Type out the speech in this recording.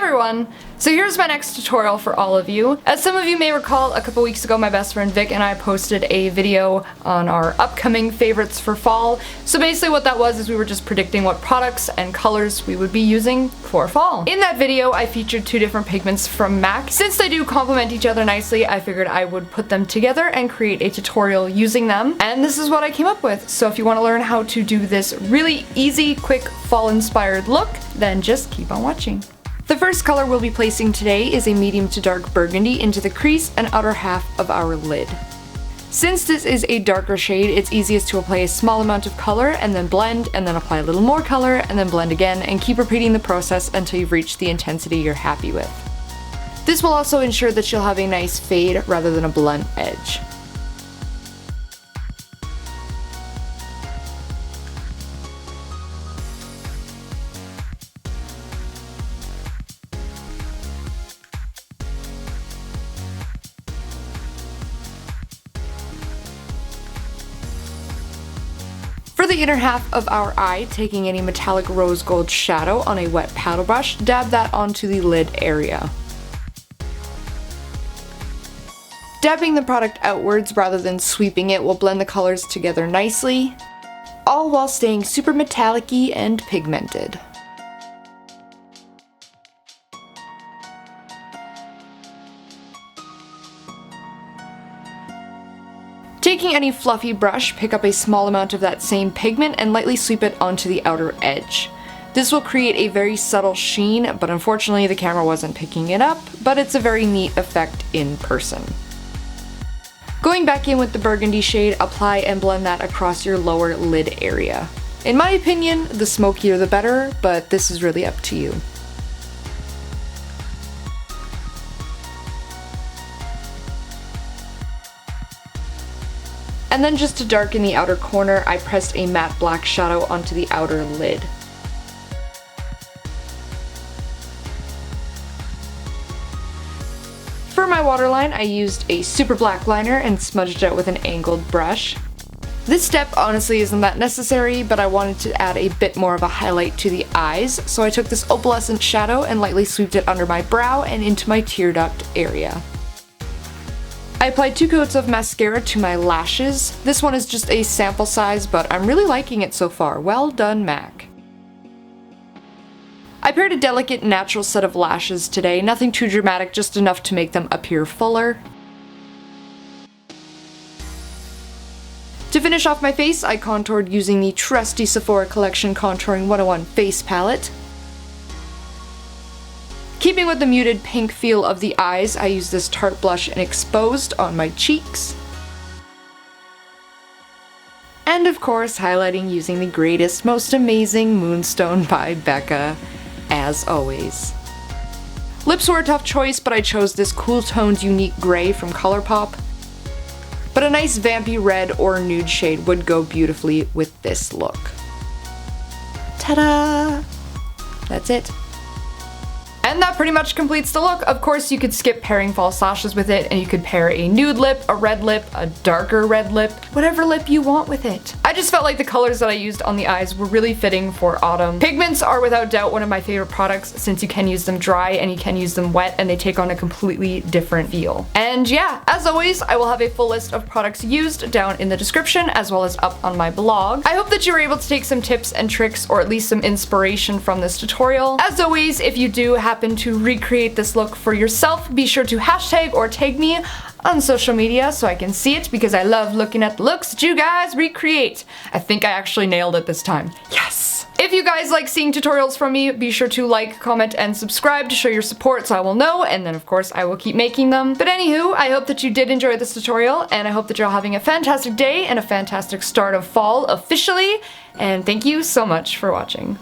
everyone! So here's my next tutorial for all of you. As some of you may recall, a couple weeks ago my best friend Vic and I posted a video on our upcoming favorites for fall. So basically what that was is we were just predicting what products and colors we would be using for fall. In that video I featured two different pigments from MAC. Since they do complement each other nicely, I figured I would put them together and create a tutorial using them. And this is what I came up with. So if you want to learn how to do this really easy, quick, fall-inspired look, then just keep on watching. The first color we'll be placing today is a medium to dark burgundy into the crease and outer half of our lid. Since this is a darker shade, it's easiest to apply a small amount of color and then blend, and then apply a little more color and then blend again, and keep repeating the process until you've reached the intensity you're happy with. This will also ensure that you'll have a nice fade rather than a blunt edge. For the inner half of our eye, taking any metallic rose gold shadow on a wet paddle brush, dab that onto the lid area. Dabbing the product outwards rather than sweeping it will blend the colors together nicely, all while staying super metallic-y and pigmented. Taking any fluffy brush, pick up a small amount of that same pigment and lightly sweep it onto the outer edge. This will create a very subtle sheen, but unfortunately the camera wasn't picking it up, but it's a very neat effect in person. Going back in with the burgundy shade, apply and blend that across your lower lid area. In my opinion, the smokier the better, but this is really up to you. And then just to darken the outer corner, I pressed a matte black shadow onto the outer lid. For my waterline, I used a super black liner and smudged it with an angled brush. This step honestly isn't that necessary, but I wanted to add a bit more of a highlight to the eyes, so I took this opalescent shadow and lightly sweeped it under my brow and into my tear duct area. I applied 2 coats of mascara to my lashes. This one is just a sample size, but I'm really liking it so far. Well done, MAC. I paired a delicate natural set of lashes today, nothing too dramatic, just enough to make them appear fuller. To finish off my face, I contoured using the trusty Sephora Collection Contouring 101 Face Palette. Keeping with the muted pink feel of the eyes, I used this Tarte blush and Exposed on my cheeks. And of course, highlighting using the greatest, most amazing Moonstone by Becca, as always. Lips were a tough choice, but I chose this cool toned unique gray from ColourPop. But a nice vampy red or nude shade would go beautifully with this look. Ta-da! That's it. And that pretty much completes the look. Of course, you could skip pairing false lashes with it, and you could pair a nude lip, a red lip, a darker red lip, whatever lip you want with it. I just felt like the colors that I used on the eyes were really fitting for autumn. Pigments are without doubt one of my favorite products, since you can use them dry and you can use them wet, and they take on a completely different feel. And yeah, as always, I will have a full list of products used down in the description, as well as up on my blog. I hope that you were able to take some tips and tricks, or at least some inspiration from this tutorial. As always, if you do happen to recreate this look for yourself, be sure to hashtag or tag me on social media so I can see it, because I love looking at the looks that you guys recreate. I think I actually nailed it this time. Yes! If you guys like seeing tutorials from me, be sure to like, comment, and subscribe to show your support so I will know, and then of course I will keep making them. But anywho, I hope that you did enjoy this tutorial, and I hope that you're all having a fantastic day and a fantastic start of fall officially, and thank you so much for watching.